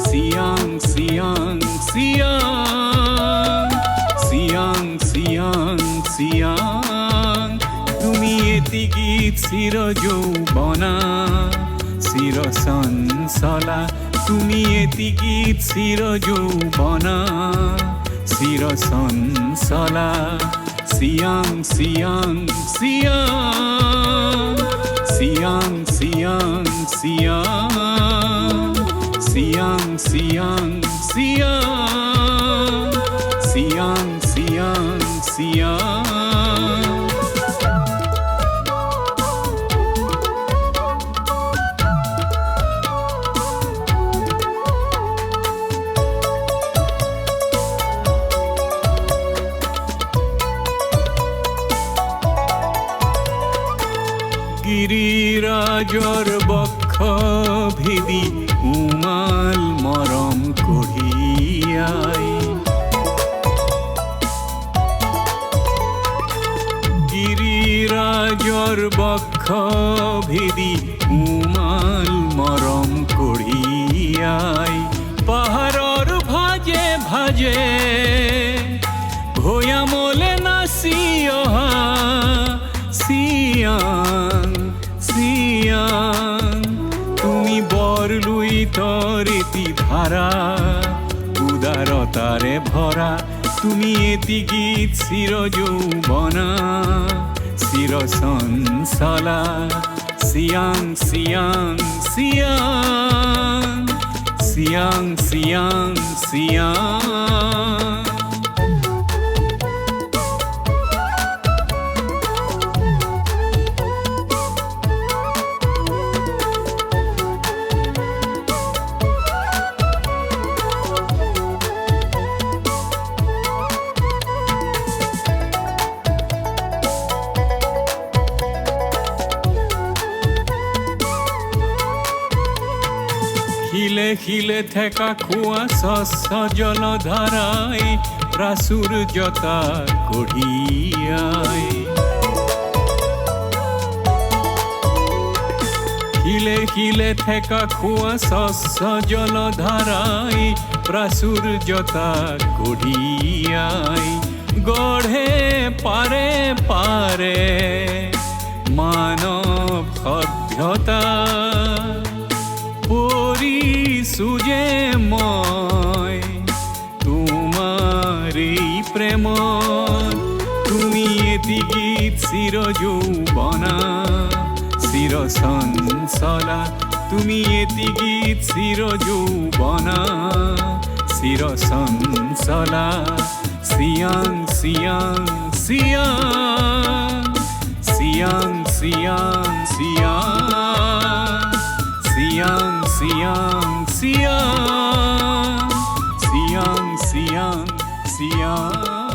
সিয়াং সিয়াং সিয়াং সিয়াং সিয়াং সিয়াং তুমি এটি গীত চির যৌবনা চির চঞ্চলা তুমি এটি গীত চির যৌবনা চির চঞ্চলা সিয়াং সিয়াং সিয়াং সিয়াং সিয়াং সিয়াং সিয়াং সিয়াং সিয়াং সিয়াং সিয়াং সিয়াং গিরিরাজর বক্ষ ভেদি উমাল মরম করিয়াই গিরিরাজর বক্ষ ভেদি উমাল মরম করিয়াই পাহাড়র ভাজে ভাজে ভয়ামলে নাসিয়া সিয়াং সিয়াং তুমি বরলুই তরেতি ধারা উদারতারে ভরা তুমি এতি গীত চির যৌবনা চির চঞ্চলা সিয়াং সিয়াং সিয়াং সিয়াং সিয়াং সিয়াং খিলে খিলে থেকা খুয়া শস্য জলধারায় প্রাচুর্যতা কঢ়িয়াই খিলে খিলে থেকা খুয়া শস্য জলধারায় প্রাচুর্যতা কঢ়িয়াই গঢ়ে পারে পারে মানব সভ্যতা সুজে মই তোমার এই প্রেম তুমি এটি গীত চির যৌবনা চির চঞ্চলা তুমি এটি গীত চির যৌবনা চির চঞ্চলা সিয়াং সিয়াং সিয়াং সিয়াং সিয়াং সিয়াং সিয়াং সিয়াং সিয়াং সিয়াং সিয়াং সিয়াং